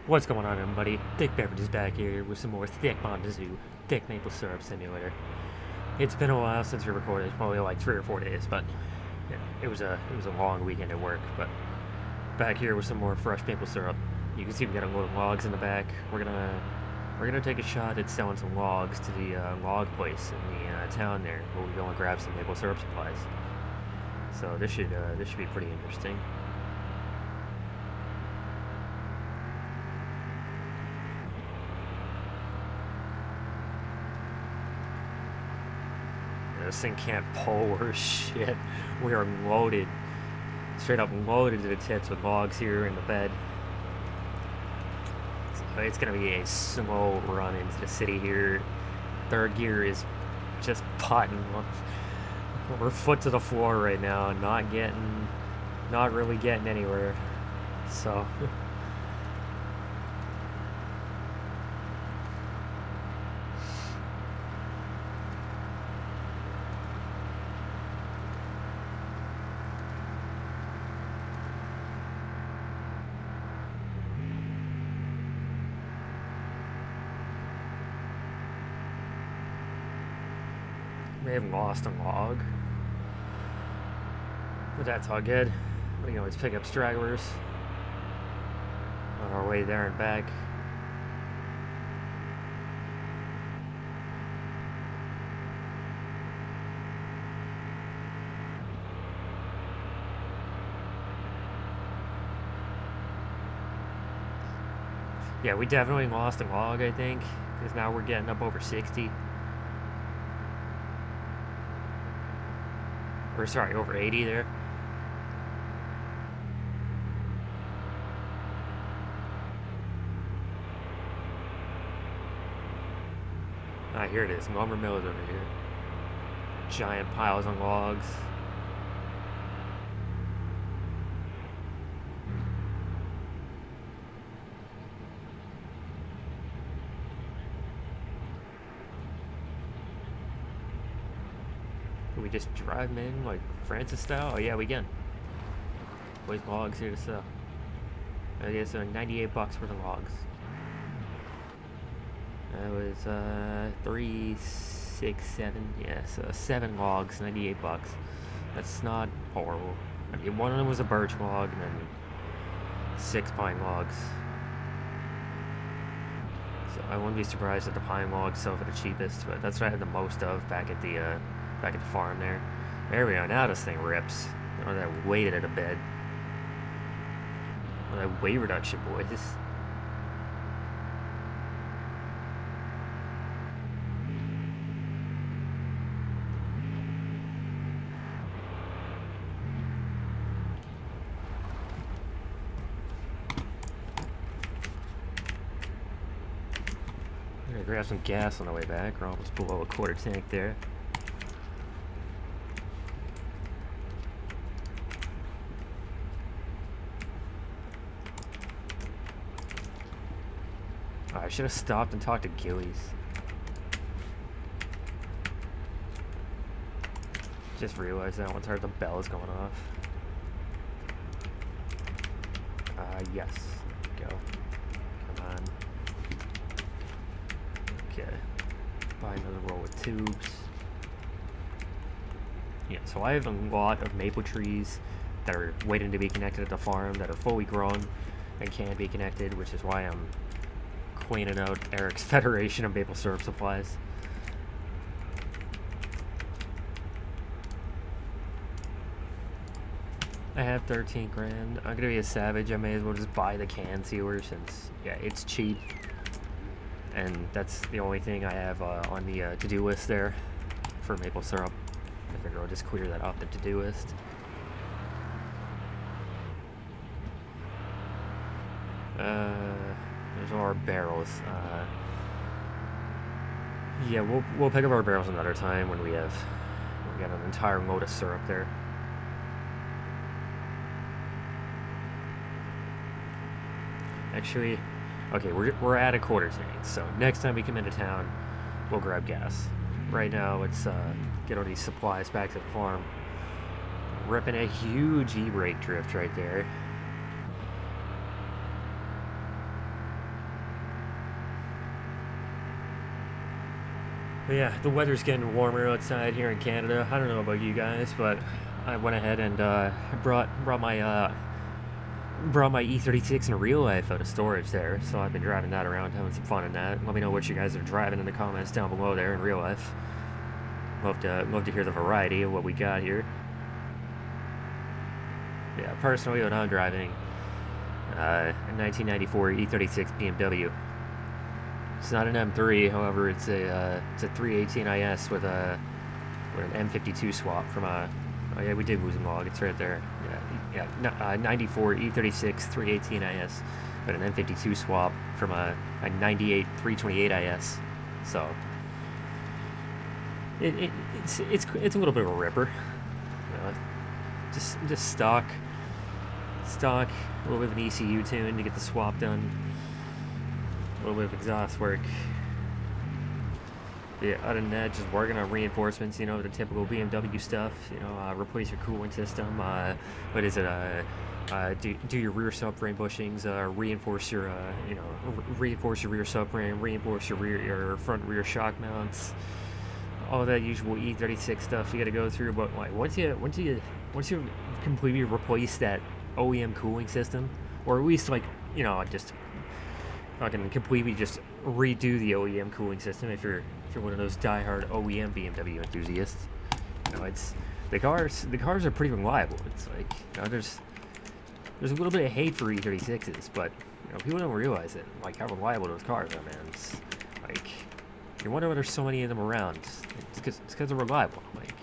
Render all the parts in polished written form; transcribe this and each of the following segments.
What's going on, everybody? Thick Beverages back here with some more thick Bazou, thick maple syrup simulator. It's been a while since we recorded, probably like 3 or 4 days, but yeah, it was a long weekend at work. But back here with some more fresh maple syrup. You can see we got a load of logs in the back. We're gonna take a shot at selling some logs to the log place in the town there, where we go and grab some maple syrup supplies. So this should be pretty interesting. This thing can't pull worth shit. We are loaded, straight up loaded to the tits with logs here in the bed. So it's gonna be a slow run into the city here. Third gear is just putting. We're foot to the floor right now, not really getting anywhere. So. May have lost a log, but that's all good. We can always pick up stragglers on our way there and back. Yeah, we definitely lost a log, I think, because now we're getting up over 60. Or sorry, over 80 there. Ah, here it is. Lumber mills over here. Giant piles of logs. We just drive them in like Francis style? Oh yeah, we can. Boys, logs here to sell. I guess so 98 bucks worth of logs. That was 3, 6, 7. Yeah, so 7 logs, 98 bucks. That's not horrible. I mean, one of them was a birch log and then 6 pine logs. So I wouldn't be surprised if the pine logs sell for the cheapest, but that's what I had the most of back at the farm there. There we are. Now this thing rips. Oh, that weighted it a bit. Oh, that weight reduction, boys. I'm gonna grab some gas on the way back. We're almost below a quarter tank there. I should have stopped and talked to Gillies. Just realized that once I heard the bell is going off. Yes. Go. Come on. Okay. Buy another roll of tubes. Yeah, so I have a lot of maple trees that are waiting to be connected at the farm that are fully grown and can be connected, which is why I'm cleaning out Eric's Federation of maple syrup supplies. I have 13 grand. I'm gonna be a savage. I may as well just buy the can sealer since, yeah, it's cheap. And that's the only thing I have on the to-do list there for maple syrup. I figure I'll just clear that off the to-do list. There's all our barrels. Yeah, we'll pick up our barrels another time when we got an entire load of syrup there. Actually, okay, we're at a quarter tank, so next time we come into town, we'll grab gas. Right now, let's get all these supplies back to the farm. Ripping a huge e-brake drift right there. But yeah, the weather's getting warmer outside here in Canada. I don't know about you guys, but I went ahead and brought my E36 in real life out of storage there. So I've been driving that around, having some fun in that. Let me know what you guys are driving in the comments down below there in real life. Love to hear the variety of what we got here. Yeah, personally, what I'm driving, a 1994 E36 BMW. It's not an M3, however, it's a 318 IS with an M52 swap from a. Oh yeah, we did lose a log. It's right there. Yeah. 94 E36 318 IS, but an M52 swap from a 98 328 IS. So it's a little bit of a ripper. Just stock, a little bit of an ECU tune to get the swap done. A little bit of exhaust work. Yeah, other than that, just working on reinforcements, the typical BMW stuff, replace your cooling system, what is it, do your rear subframe bushings, reinforce your, reinforce your rear subframe, reinforce your front rear shock mounts, all that usual E36 stuff you gotta go through, but like, once you completely replace that OEM cooling system, or at least just fucking completely just redo the OEM cooling system if you're one of those diehard OEM BMW enthusiasts. It's the cars are pretty reliable. It's like there's a little bit of hate for E36s, but people don't realize it, like how reliable those cars are, man. It's like you wonder why there's so many of them around. It's because they're reliable. Like,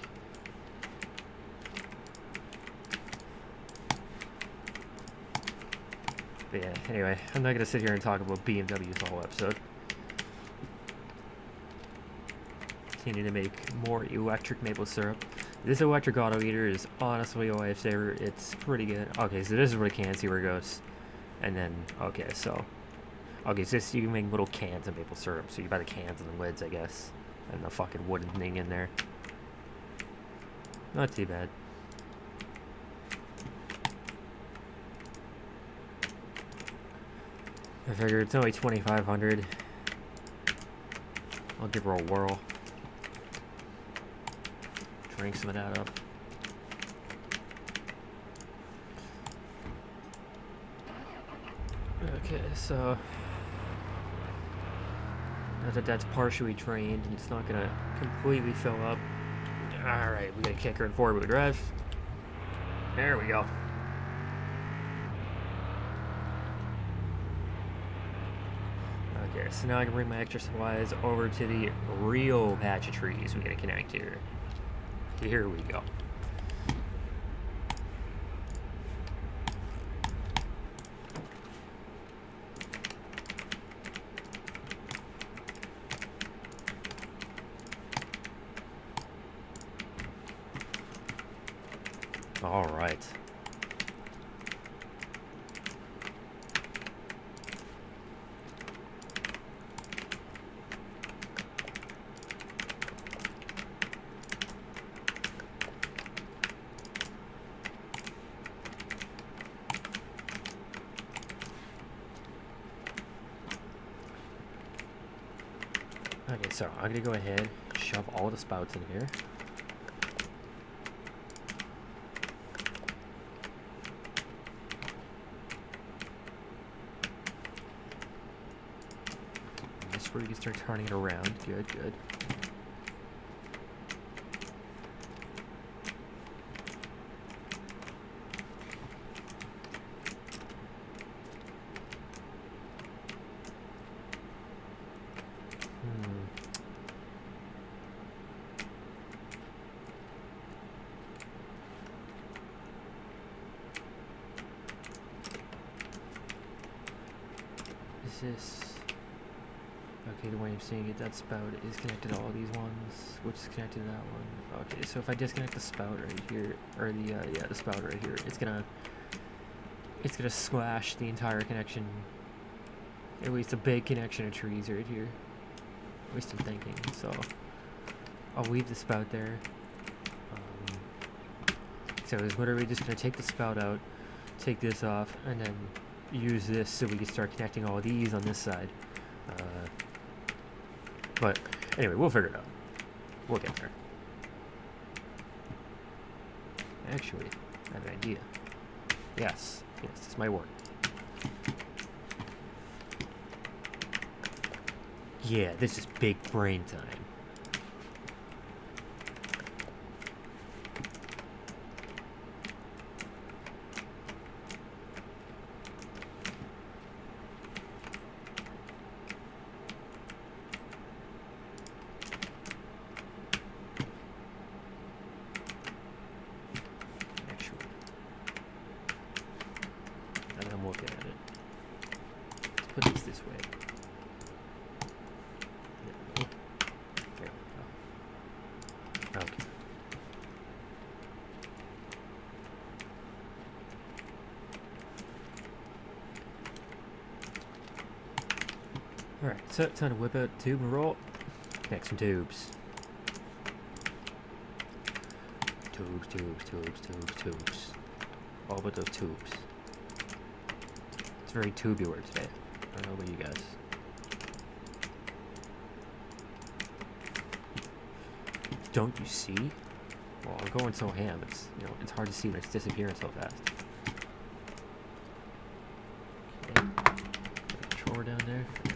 but yeah, anyway, I'm not gonna sit here and talk about BMWs the whole episode. Continue to make more electric maple syrup. This electric auto heater is honestly a lifesaver. It's pretty good. Okay, so this is where the can, see where it goes. And then, so this, you can make little cans of maple syrup. So you buy the cans and the lids, I guess. And the fucking wooden thing in there. Not too bad. I figure it's only 2,500. I'll give her a whirl. Drink some of that up. Okay, so now that that's partially drained, and it's not gonna completely fill up. All right, we got a kicker and four-wheel drive. There we go. Okay, so now I can bring my extra supplies over to the real patch of trees we gotta connect here. Here we go. All right. Okay, so I'm gonna go ahead, shove all the spouts in here. And this is where you can start turning it around. Good, good. This okay, the way I'm seeing it, that spout is connected to all these ones, which is connected to that one. Okay, so if I disconnect the spout right here, or the spout right here, it's gonna slash the entire connection, at least a big connection of trees right here, at least I'm thinking. So I'll leave the spout there. So it's literally just gonna take the spout out, take this off, and then use this so we can start connecting all these on this side. But anyway, we'll figure it out. We'll get there. Actually, I have an idea. Yes, this might work. Yeah, this is big brain time. Put this way. There we go. Okay. Alright, so time to whip out a tube and roll. Connect some tubes. Tubes. All but those tubes. It's very tubular today. I don't know about you guys. Don't you see? Well, I'm going so ham. It's it's hard to see when it's disappearing so fast. Okay. Controller down there. There it is.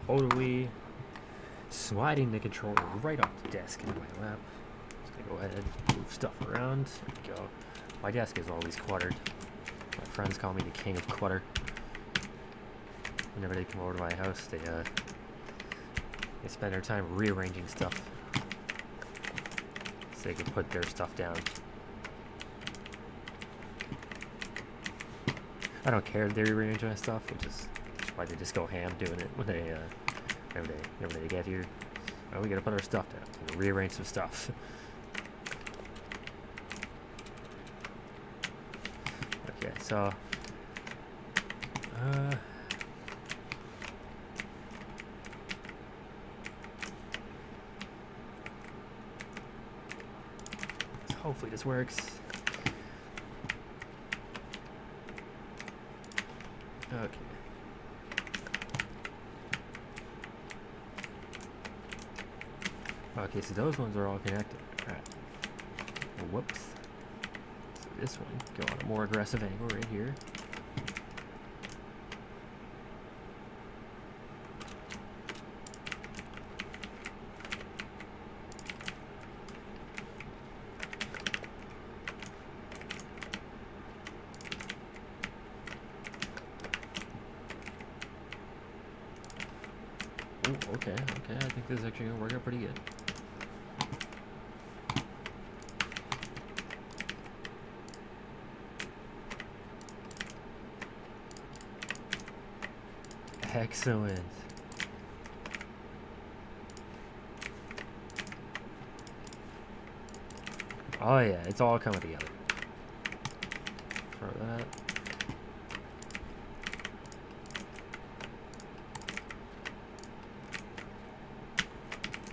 Totally sliding the controller right off the desk into my lap. Just gonna go ahead and move stuff around. There we go. My desk is always cluttered. My friends call me the king of clutter. Whenever they come over to my house, they spend their time rearranging stuff so they can put their stuff down. I don't care if they rearrange my stuff, which is why they just go ham doing it when they whenever they get here. Oh, we gotta put our stuff down. We'll rearrange some stuff. Okay, so hopefully this works. Okay. Okay, so those ones are all connected. Alright. Whoops. So this one, go on a more aggressive angle right here. Ooh, okay, I think this is actually gonna work out pretty good. Excellent. Oh yeah, it's all coming together. Throw that.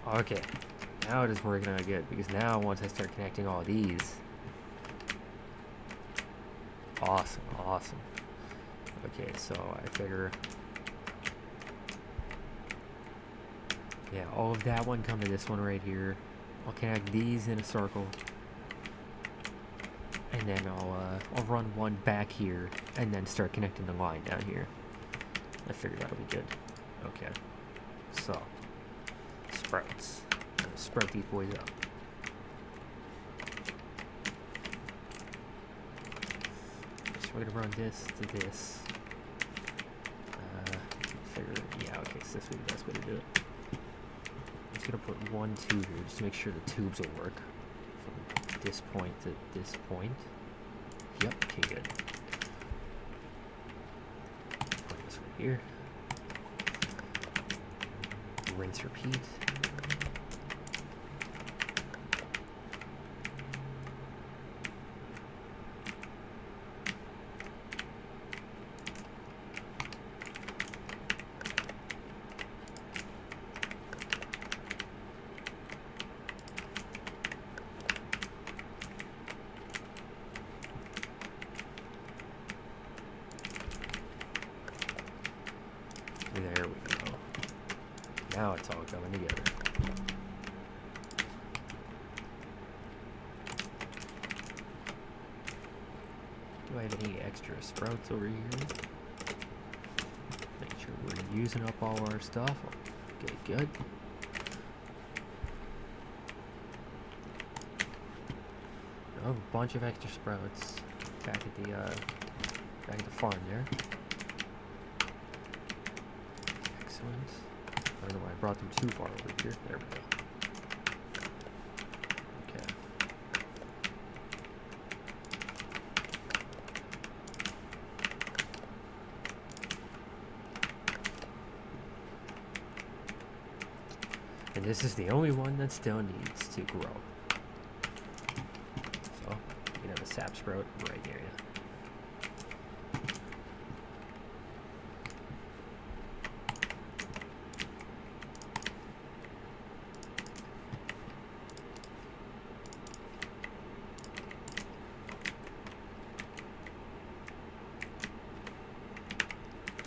Okay, now it is working out good, because now once I start connecting all these, awesome. Okay, so I figure, yeah, all of that one come to this one right here. I'll connect these in a circle, and then I'll run one back here, and then start connecting the line down here. I figured that'll be good. Okay, so sprouts. I'm gonna sprout these boys up. So we're gonna run this to this. Yeah, okay, so this would be the best way to do it. I'm just gonna put 1, 2 here, just to make sure the tubes will work. From this point to this point. Yep, okay, good. Put this right here. Rinse, repeat. Now it's all coming together. Do I have any extra sprouts over here? Make sure we're using up all our stuff. Okay, good. Oh, a bunch of extra sprouts back at the farm there. Excellent. I don't know why I brought them too far over here. There we go. Okay. And this is the only one that still needs to grow. So, you can have a sap sprout right near you.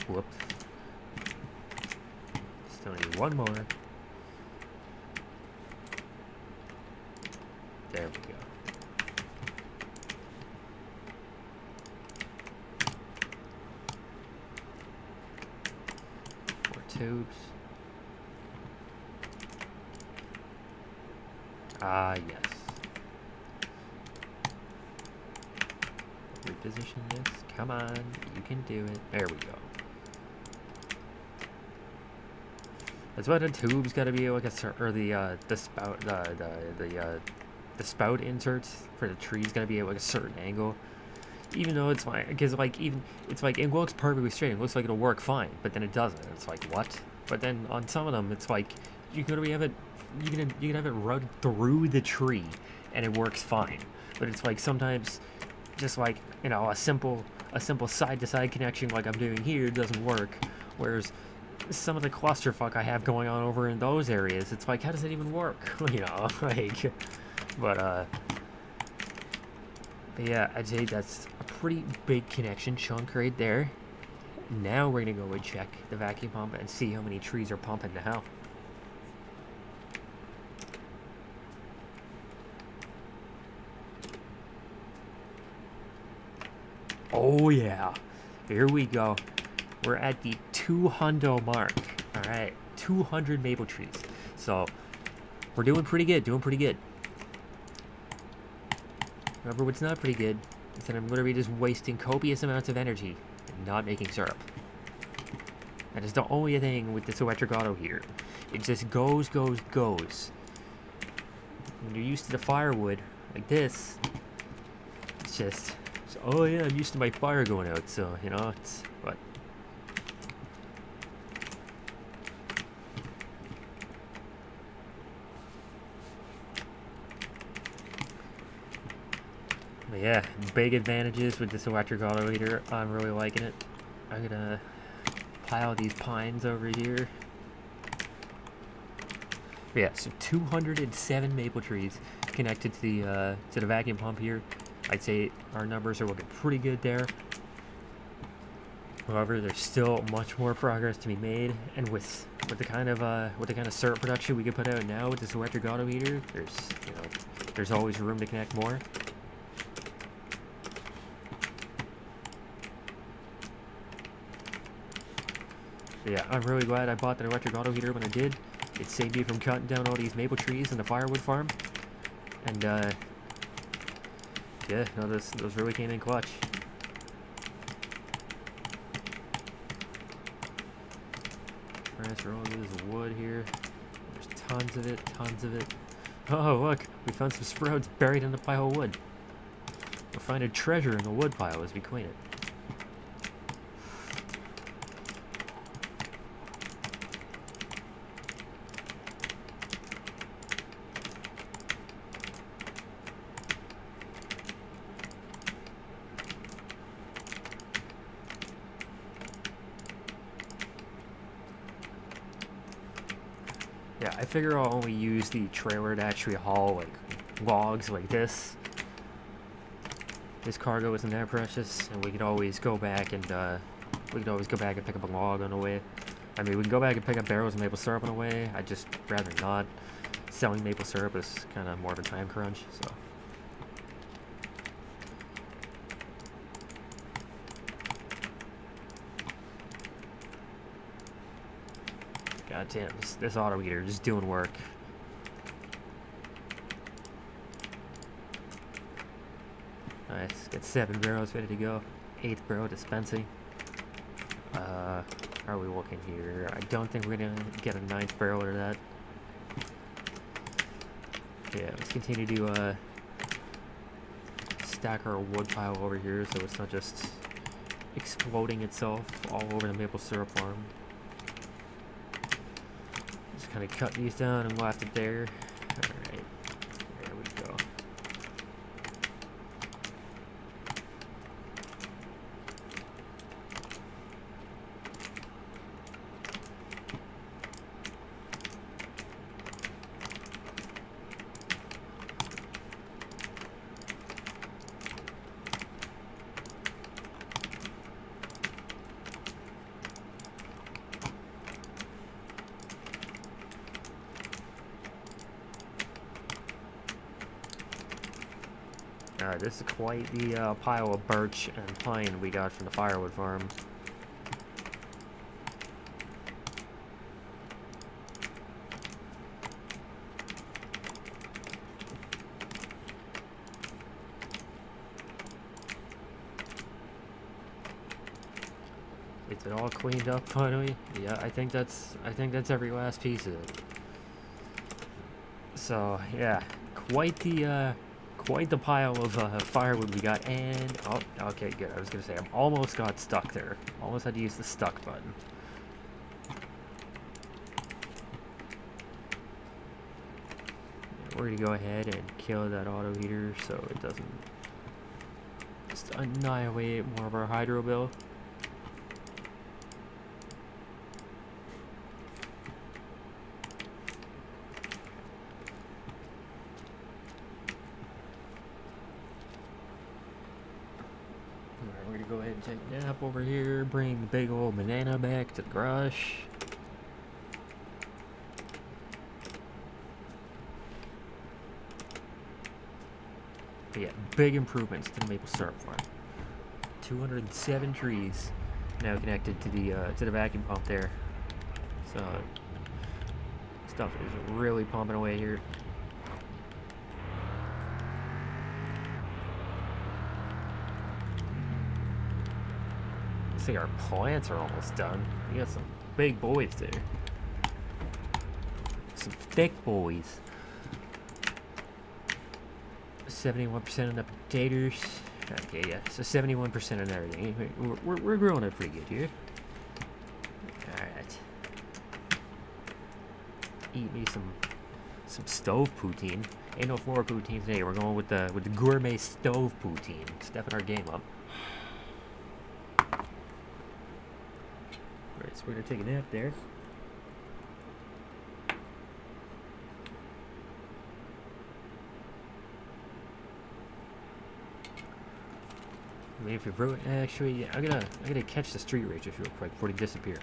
Whoops. Still need one more. There we go. More tubes. Ah, yes. Reposition this. Come on, you can do it. There we go. That's why the tube's got to be like or the spout, the spout inserts for the tree's got to be at like a certain angle. Even though it's fine, because like it's like it looks perfectly straight. It looks like it'll work fine, but then it doesn't. It's like what? But then on some of them, it's like you can have it run through the tree, and it works fine. But it's like sometimes, just like a simple side to side connection like I'm doing here doesn't work. Whereas some of the clusterfuck I have going on over in those areas, it's like, how does it even work? Like, but yeah, I'd say that's a pretty big connection chunk right there. Now we're gonna go and check the vacuum pump and see how many trees are pumping now. Oh yeah, here we go. We're at the 200 mark. All right, 200 maple trees. So we're doing pretty good. However, what's not pretty good is that I'm going to be just wasting copious amounts of energy and not making syrup. That is the only thing with this electric auto here. It just goes. When you're used to the firewood like this, it's just, oh yeah, I'm used to my fire going out, so it's what. But yeah, big advantages with this electric auto heater. I'm really liking it. I'm gonna pile these pines over here. But yeah, so 207 maple trees connected to the vacuum pump here. I'd say our numbers are looking pretty good there. However, there's still much more progress to be made, and with the kind of syrup production we can put out now with this electric auto heater, there's always room to connect more. Yeah, I'm really glad I bought that electric auto heater when I did. It saved me from cutting down all these maple trees in the firewood farm. And, yeah, no, those really came in clutch. Transfer all this wood here. There's tons of it. Oh, look, we found some sprouts buried in the pile of wood. We'll find a treasure in the wood pile as we clean it. Yeah, I figure I'll only use the trailer to actually haul, like, logs like this. This cargo isn't that precious, and we could always go back and pick up a log on the way. I mean, we can go back and pick up barrels of maple syrup on the way. I'd just rather not. Selling maple syrup is kind of more of a time crunch, so. God damn, this auto heater just doing work. Nice, got 7 barrels ready to go. 8th barrel dispensing. How are we looking here? I don't think we're gonna get a 9th barrel out of that. Yeah, let's continue to stack our wood pile over here so it's not just exploding itself all over the maple syrup farm. Just kind of cut these down and left it there. Alright, there we go. This is quite the pile of birch and pine we got from the firewood farm. Is it all cleaned up finally? Yeah, I think that's every last piece of it. So yeah, quite the pile of firewood we got, and oh, okay, good. I was gonna say I almost got stuck there. Almost had to use the stuck button. We're gonna go ahead and kill that auto heater so it doesn't just annihilate more of our hydro bill. We're gonna go ahead and take a nap over here, bring the big old banana back to the garage. But yeah, big improvements to the maple syrup farm. 207 trees now connected to the vacuum pump there. So stuff is really pumping away here. Looks like our plants are almost done. We got some big boys there. Some thick boys. 71% on the potatoes. Okay, yeah, so 71% on everything. We're growing it pretty good here. Alright. Eat me some stove poutine. Ain't no floor poutine today. We're going with the gourmet stove poutine. Stepping our game up. Alright, so we're gonna take a nap there. I mean, if you wrote, actually, yeah, I'm gonna catch the street ragers real quick before they disappear.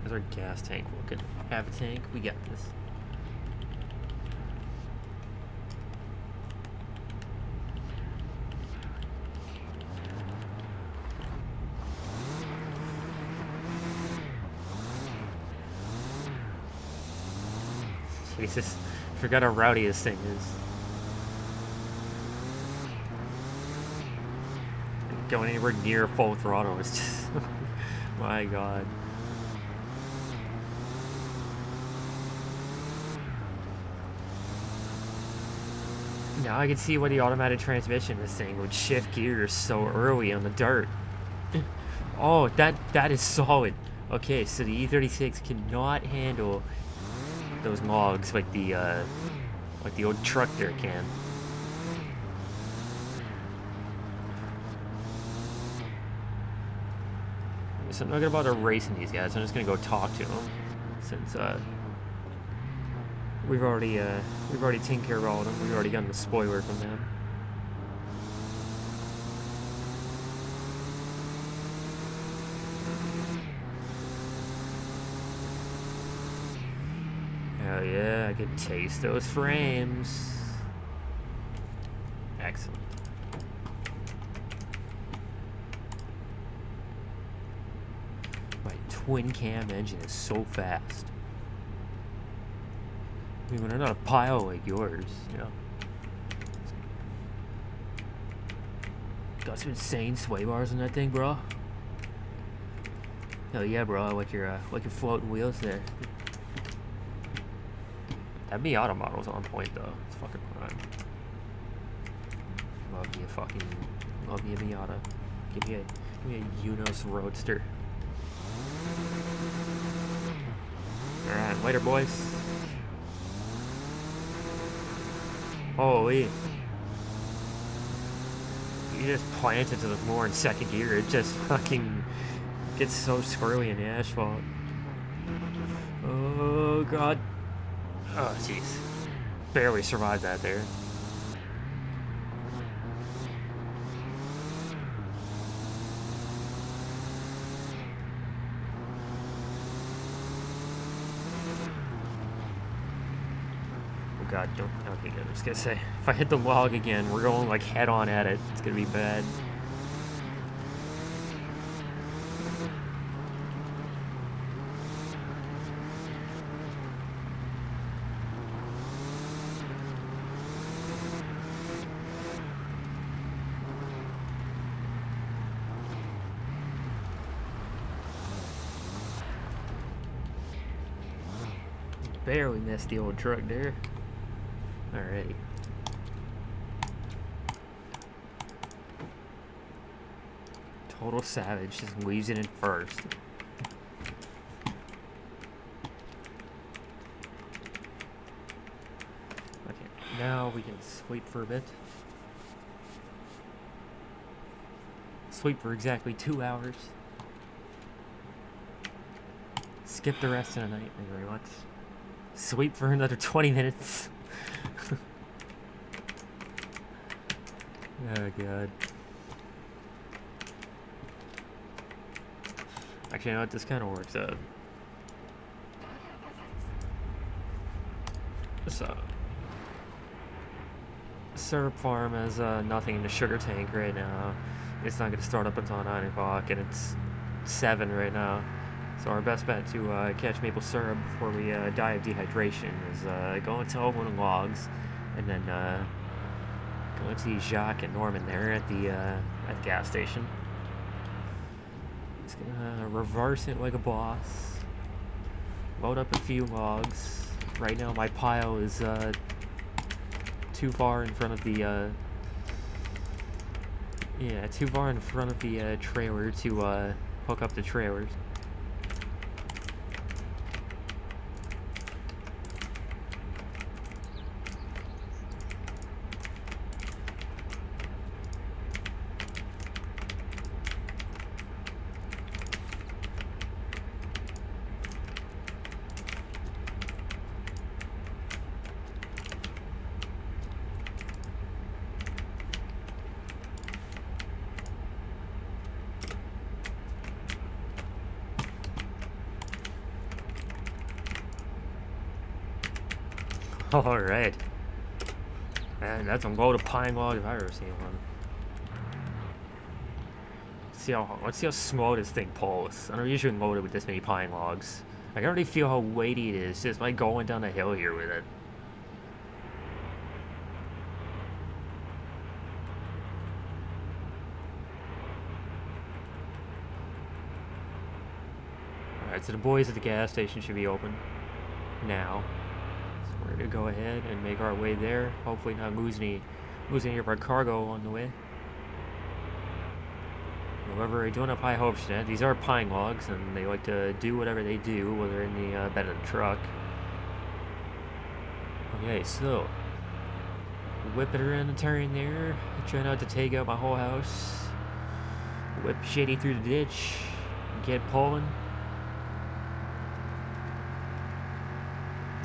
How's our gas tank looking? Have a tank? We got this. Jesus, forgot how rowdy this thing is. Going anywhere near full throttle is just, my god. Now I can see why the automatic transmission in this thing would shift gears so early on the dirt. Oh, that is solid. Okay, so the E36 cannot handle those logs like the old truck there can. So I'm not gonna bother racing these guys. I'm just gonna go talk to them since we've already taken care of all of them. We've already gotten the spoiler from them. Hell yeah, I can taste those frames. Excellent. My twin cam engine is so fast. I mean, when I'm not a pile like yours, you know. Got some insane sway bars on that thing, bro. Hell yeah, bro. I like your floating wheels there. That Miata model's on point though. It's fucking prime. Love me a Miata. Give me a Unos Roadster. Alright, later boys. Holy. You just plant it to the floor in second gear, it just fucking gets so squirrely in the asphalt. Oh god. Oh jeez. Barely survived that there. God, don't. Okay, good. I was gonna say, if I hit the log again, we're going like head on at it. It's gonna be bad. Barely missed the old truck there. Alrighty. Total savage, just leaves it in first. Okay, now we can sweep for a bit. Sweep for exactly 2 hours. Skip the rest of the night, thank you very much. Sweep for another 20 minutes. Oh god. Actually, you know what? This kind of works out. So, syrup farm has nothing in the sugar tank right now. It's not going to start up until 9 o'clock, and it's 7 right now. So our best bet to catch maple syrup before we die of dehydration is go and tell one of the logs, and then go and see Jacques and Norman there at the gas station. It's gonna reverse it like a boss. Load up a few logs. Right now my pile is too far in front of the trailer to hook up the trailers. Alright. Man, that's a load of pine log if I've ever seen one. Let's see how slow this thing pulls. I don't usually load it with this many pine logs. I can already feel how weighty it is just by going down the hill here with it. Alright, so the boys at the gas station should be open now. We're gonna go ahead and make our way there. Hopefully not lose any of our cargo on the way. However, I don't have high hopes yet. These are pine logs, and they like to do whatever they do while they're in the bed of the truck. Okay, so whip it around the turn there. Try not to take out my whole house. Whip Shady through the ditch. Get pulling.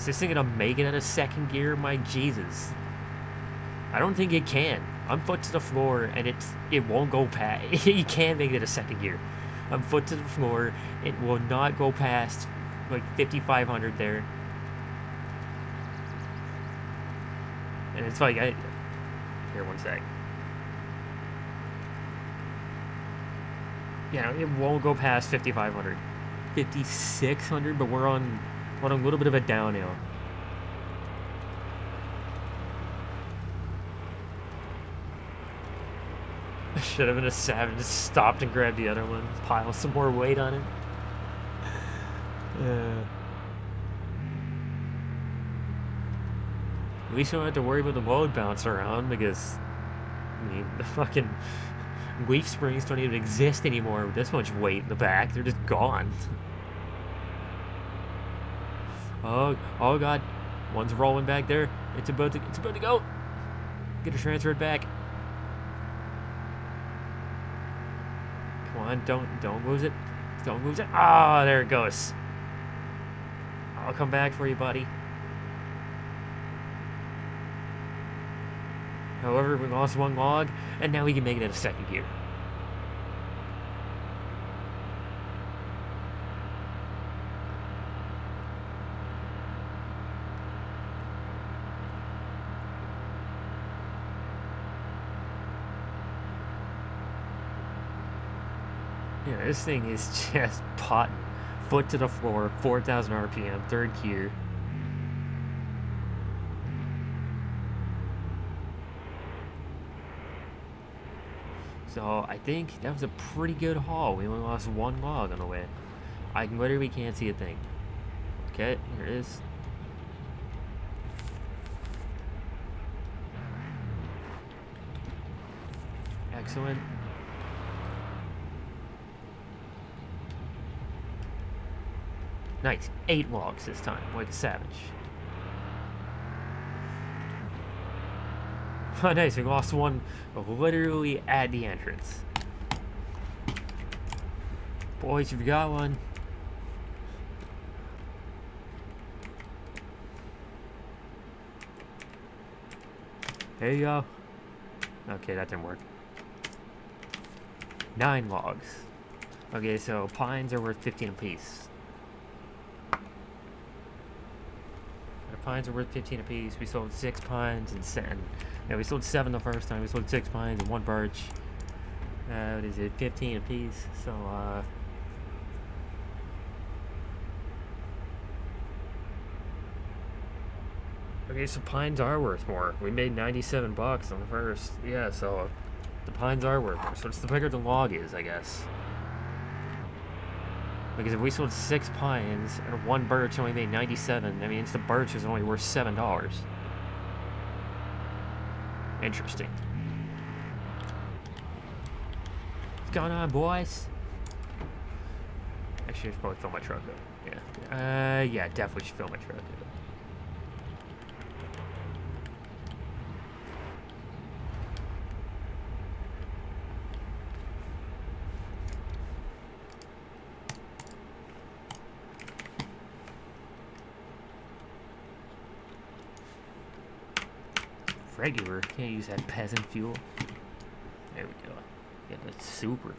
Is this thing gonna make it out of second gear? My Jesus. I don't think it can. I'm foot to the floor and it won't go past. You can't make it a second gear. I'm foot to the floor. It will not go past like 5,500 there. And it's like, here, one sec. Yeah, it won't go past 5,500. 5,600, but we're on a little bit of a downhill. I should have been a savage, just stopped and grabbed the other one, pile some more weight on it. At least you don't have to worry about the load bouncing around because, I mean, the fucking leaf springs don't even exist anymore with this much weight in the back. They're just gone. Oh god. One's rolling back there. It's about to go. Get it transferred back. Come on, don't lose it. Don't lose it. Ah, there it goes. I'll come back for you, buddy. However, we lost one log, and now we can make it into second gear. Yeah, this thing is just potting. Foot to the floor, 4,000 RPM, third gear. So I think that was a pretty good haul. We only lost one log on the way. I literally can't see a thing. Okay, here it is. Excellent. Nice. 8 logs this time, like a savage. Oh, nice. We lost one literally at the entrance. Boys, you've got one. There you go. Okay, that didn't work. 9 logs. Okay, so pines are worth 15 apiece. Pines are worth 15 apiece. We sold 6 pines and 7. Yeah, we sold 7 the first time. We sold 6 pines and 1 birch. What is it? 15 apiece. So, okay, so pines are worth more. We made 97 bucks on the first. Yeah, so the pines are worth more. So it's the bigger the log is, I guess. Because if we sold 6 pines and 1 birch only made 97, I mean, it's the birch is only worth $7. Interesting. What's going on, boys? Actually, I should probably fill my truck up. Yeah. Yeah, definitely should fill my truck up. Regular, can't use that peasant fuel. There we go. Yeah, that's super.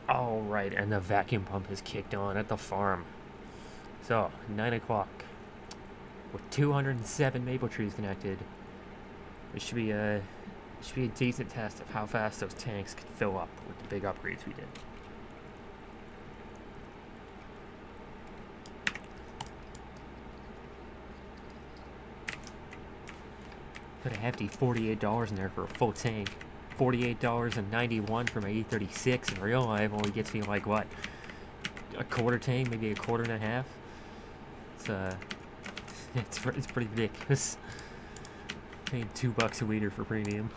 All right, and the vacuum pump is kicked on at the farm. So 9 o'clock with 207 maple trees connected. It should be a decent test of how fast those tanks can fill up with the big upgrades we did. Put a hefty $48 in there for a full tank. $48.91 for my E36 in real life only gets me like what? A quarter tank, maybe a quarter and a half. It's pretty ridiculous. Paying $2 a liter for premium.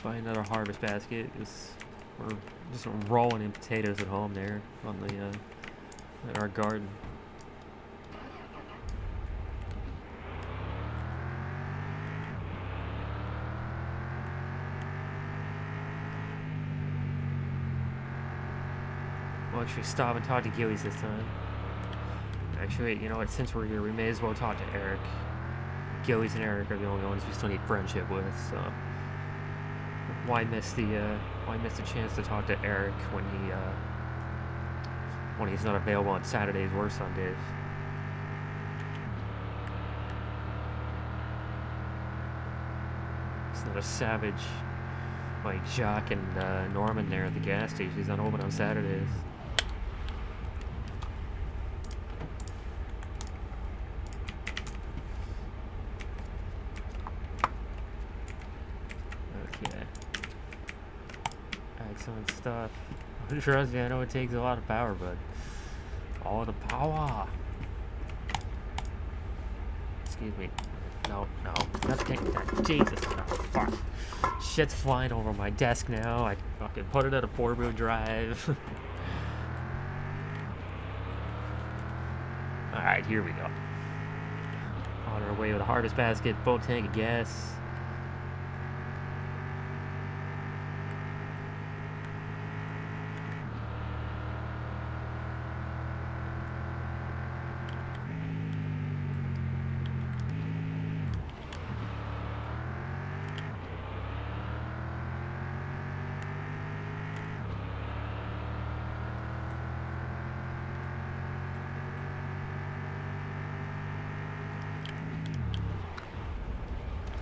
Buy another harvest basket. We're just rolling in potatoes at home there on the in our garden. I'll actually stop and talk to Gillies this time. Actually, you know what? Since we're here, we may as well talk to Eric. Gillies and Eric are the only ones we still need friendship with, so why miss the chance to talk to Eric when he's not available on Saturdays or Sundays? It's not a savage like Jacques and Norman there at the gas station. He's not open on Saturdays. Okay. Excellent stuff. Trust me, I know it takes a lot of power, but all the power. Excuse me. No. Not taking that. Jesus. Oh, fuck. Shit's flying over my desk now. I fucking put it at a 4-wheel drive. Alright, here we go. On our way with a harvest basket, full tank of gas.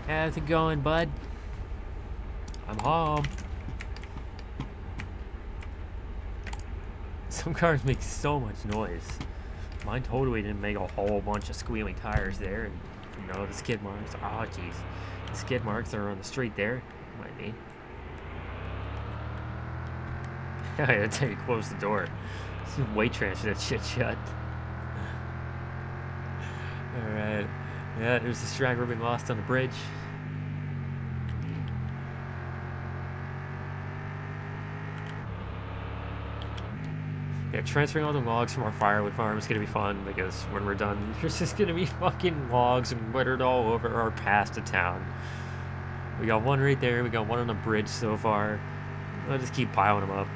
How's it going, bud? I'm home. Some cars make so much noise. Mine totally didn't make a whole bunch of squealing tires there. And, you know, the skid marks. Oh, jeez. The skid marks that are on the street there. Might be. I had to close the door. Just weight transfer that shit shut. Alright. Yeah, there's the straggler being lost on the bridge. Yeah, transferring all the logs from our firewood farm is going to be fun, because when we're done, there's just going to be fucking logs and littered all over our path to town. We got one right there, we got one on the bridge so far. I'll just keep piling them up.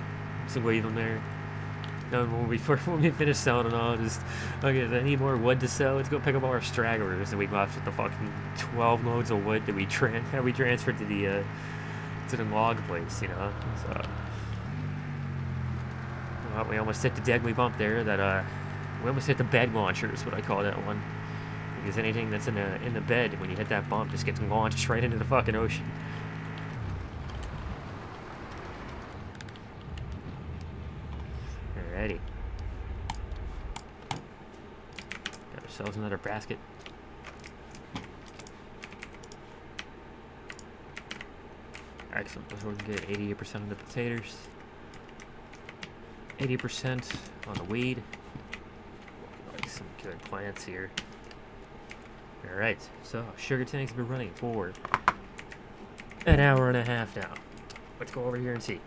Just leave them there. Then when we finish selling it all, just, okay, I need more wood to sell. Let's go pick up all our stragglers that we left with the fucking 12 loads of wood that we transferred to the log place, you know. So, well, we almost hit the deadly bump there. We almost hit the bed launcher is what I call that one. Because anything that's in the bed when you hit that bump just gets launched right into the fucking ocean. Alrighty. Got ourselves another basket. Excellent. So we can get 88% of the potatoes. 80% on the weed. Like some good plants here. Alright, so sugar tanks have been running for an hour and a half now. Let's go over here and see.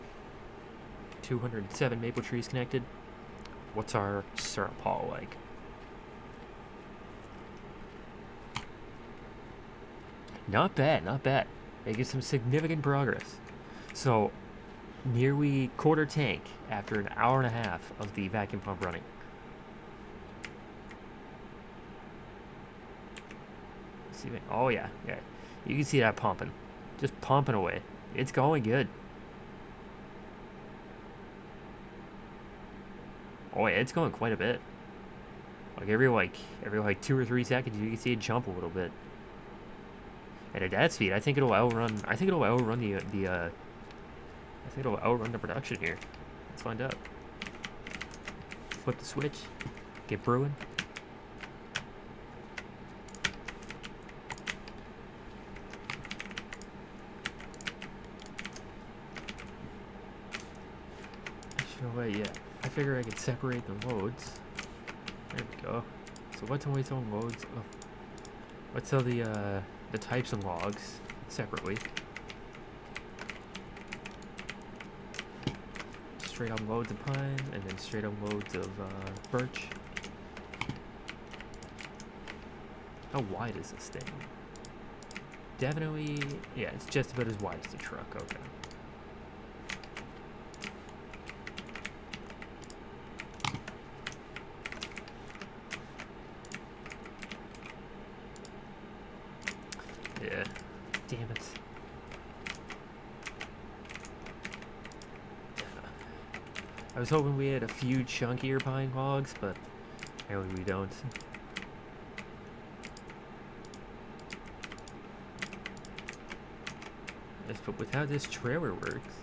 207 maple trees connected. What's our syrup haul like? Not bad, not bad. Making some significant progress. So, nearly quarter tank after an hour and a half of the vacuum pump running. See, oh yeah. You can see that pumping. Just pumping away. It's going good. Oh yeah, it's going quite a bit. Like every 2 or 3 seconds, you can see it jump a little bit. And at that speed, I think it'll outrun the production here. Let's find out. Flip the switch. Get brewing. Wait, yeah. I figure I could separate the loads. There we go. So let's only sell loads of. Let's sell the types of logs separately. Straight up loads of pine, and then straight up loads of birch. How wide is this thing? Definitely, yeah, it's just about as wide as the truck. Okay. I was hoping we had a few chunkier pine logs, but apparently we don't. Yes, but with how this trailer works,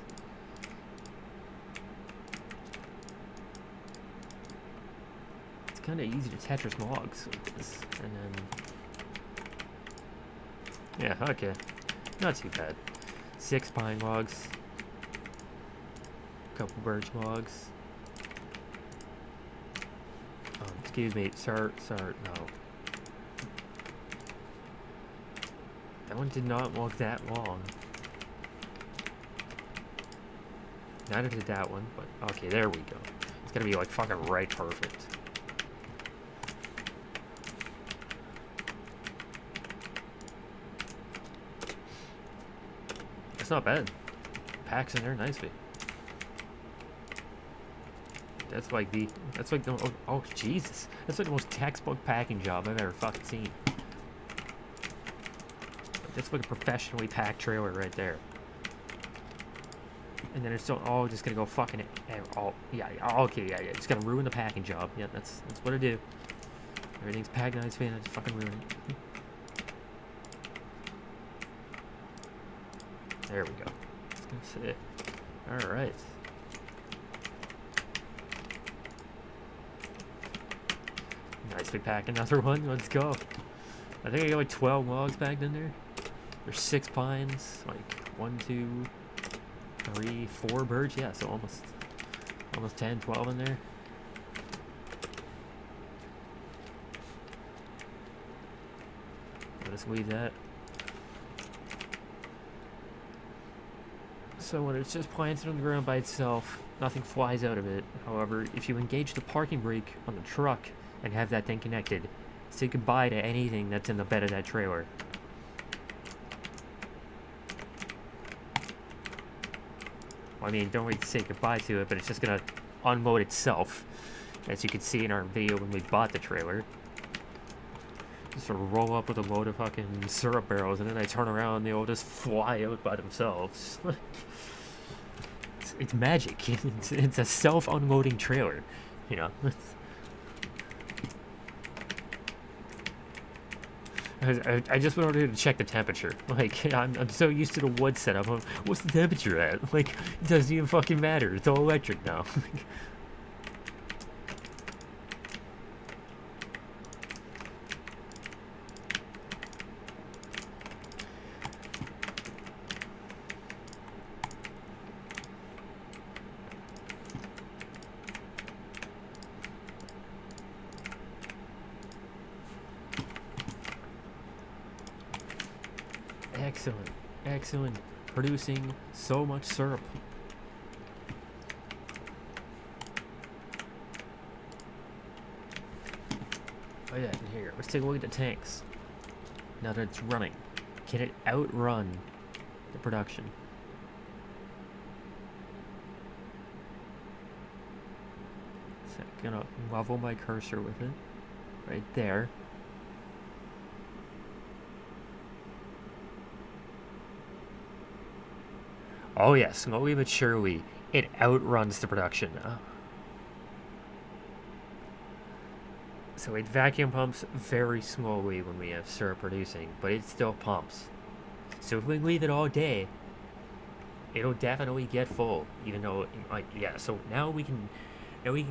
it's kind of easy to Tetris logs like this, and then yeah, okay, not too bad. 6 pine logs, a couple birch logs. Excuse me, sir, no. That one did not look that long. Neither did that one, but okay, there we go. It's gonna be like fucking right perfect. That's not bad. Packs in there nicely. That's like the oh Jesus. That's like the most textbook packing job I've ever fucking seen. That's like a professionally packed trailer right there. And then it's all just gonna go fucking all yeah, okay, yeah, it's gonna ruin the packing job. Yeah, that's what I do. Everything's packed nicely and I just fucking ruin it. There we go. I was gonna say. Alright. Nicely packed another one. Let's go. I think I got like 12 logs packed in there. There's 6 pines, like 1, 2, 3, 4 birch. Yeah, so almost 10, 12 in there. Let us leave that. So when it's just planted on the ground by itself, nothing flies out of it. However, if you engage the parking brake on the truck and have that thing connected, say goodbye to anything that's in the bed of that trailer. Well, I mean, don't really say goodbye to it, but it's just gonna unload itself, as you can see in our video when we bought the trailer. Just sort of roll up with a load of fucking syrup barrels, and then I turn around and they all just fly out by themselves. It's magic. It's a self-unloading trailer, you know. I just went over here to check the temperature. Like, I'm so used to the wood setup. What's the temperature at? Like, it doesn't even fucking matter. It's all electric now. Excellent. Excellent. Producing so much syrup. Oh yeah, here. Let's take a look at the tanks. Now that it's running. Can it outrun the production? So I'm gonna level my cursor with it. Right there. Oh yeah, slowly but surely, it outruns the production now. So it vacuum pumps very slowly when we have syrup producing, but it still pumps. So if we leave it all day, it'll definitely get full, even though, like, yeah, so now we can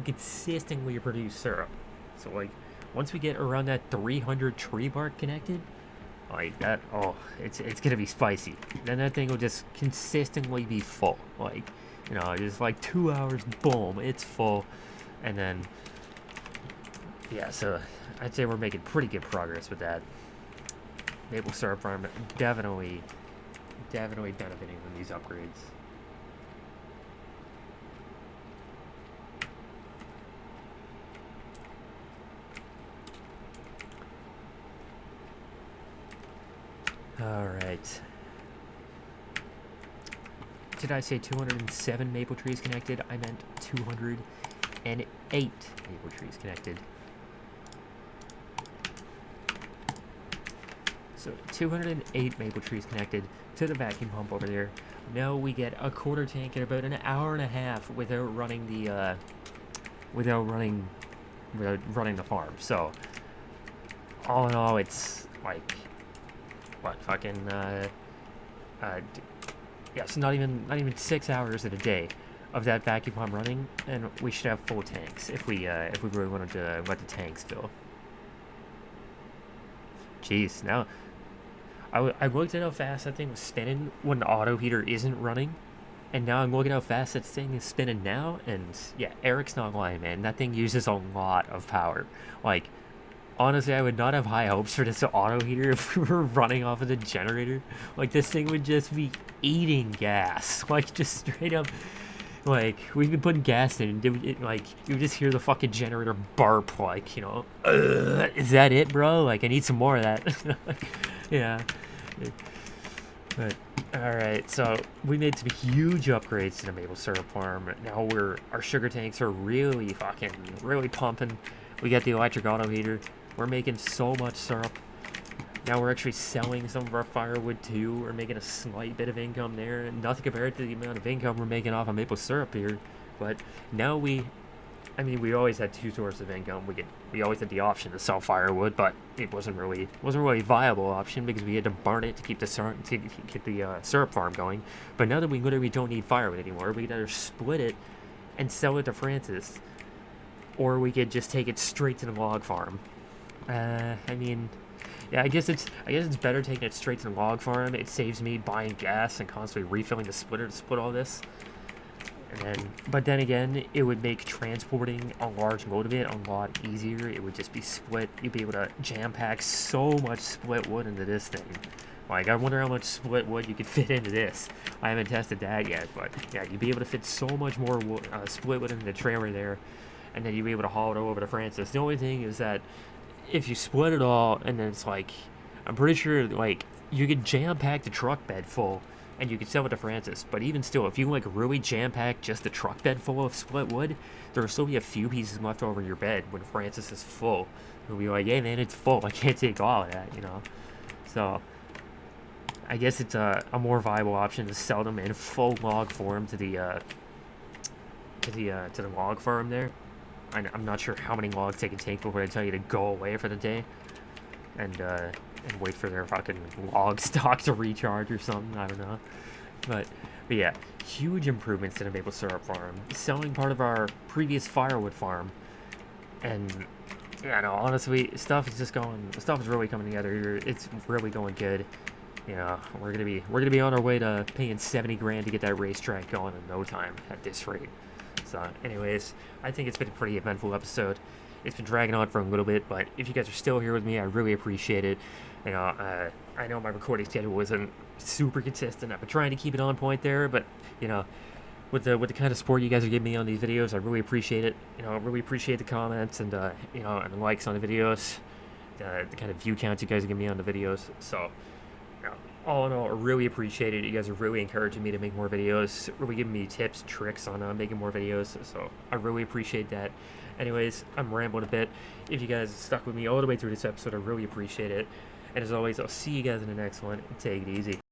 consistently produce syrup. So like, once we get around that 300 tree bark connected, like that, oh, it's gonna be spicy. Then that thing will just consistently be full. Like, you know, just like 2 hours, boom, it's full. And then, yeah, so I'd say we're making pretty good progress with that. Maple syrup farm definitely benefiting from these upgrades. Alright. Did I say 207 maple trees connected? I meant 208 maple trees connected. So 208 maple trees connected to the vacuum pump over there. Now we get a quarter tank in about an hour and a half without running the running the farm. So all in all, it's like what fucking yes, not even 6 hours in a day of that vacuum pump running, and we should have full tanks if we really wanted to let the tanks fill. Jeez, now I looked at how fast that thing was spinning when the auto heater isn't running, and now I'm looking at how fast that thing is spinning now, and yeah, Eric's not lying, man. That thing uses a lot of power. Like, honestly, I would not have high hopes for this auto heater if we were running off of the generator. Like, this thing would just be eating gas. Like, just straight up. Like, we've been putting gas in, and like, you just hear the fucking generator barp, like, you know, is that it, bro? Like, I need some more of that. Yeah. But, alright, so we made some huge upgrades to the maple syrup farm. Now our sugar tanks are really pumping. We got the electric auto heater. We're making so much syrup. Now we're actually selling some of our firewood too. We're making a slight bit of income there. And nothing compared to the amount of income we're making off of maple syrup here. But now we always had two sources of income. We always had the option to sell firewood, but it wasn't really a viable option because we had to burn it to keep the syrup farm going. But now that we literally don't need firewood anymore, we can either split it and sell it to Francis, or we could just take it straight to the log farm. Yeah, I guess it's better taking it straight to the log farm. It saves me buying gas and constantly refilling the splitter to split all this. But then again, it would make transporting a large load of it a lot easier. It would just be split. You'd be able to jam pack so much split wood into this thing. Like, I wonder how much split wood you could fit into this. I haven't tested that yet, but yeah, you'd be able to fit so much more wood, split wood into the trailer there, and then you'd be able to haul it over to Francis. The only thing is that if you split it all, and then it's like, I'm pretty sure, like, you could jam pack the truck bed full, and you could sell it to Francis. But even still, if you, like, really jam pack just the truck bed full of split wood, there will still be a few pieces left over in your bed when Francis is full. You'll be like, hey man, it's full, I can't take all of that, you know? So, I guess it's a more viable option to sell them in full log form to the log farm there. I'm not sure how many logs they can take before they tell you to go away for the day, and wait for their fucking log stock to recharge or something. I don't know, but yeah, huge improvements to the maple syrup farm. Selling part of our previous firewood farm, and yeah, no, honestly, stuff is really coming together here. It's really going good. You know, we're gonna be on our way to paying 70 grand to get that racetrack going in no time at this rate. So, anyways, I think it's been a pretty eventful episode. It's been dragging on for a little bit, but if you guys are still here with me, I really appreciate it. You know, I know my recording schedule wasn't super consistent. I've been trying to keep it on point there, but you know, with the kind of support you guys are giving me on these videos, I really appreciate it. You know, I really appreciate the comments and you know, and the likes on the videos, the kind of view counts you guys are giving me on the videos. So, you know, all in all, I really appreciate it. You guys are really encouraging me to make more videos, really giving me tips and tricks on making more videos, so I really appreciate that. Anyways, I'm rambling a bit. If you guys stuck with me all the way through this episode, I really appreciate it. And as always, I'll see you guys in the next one. Take it easy.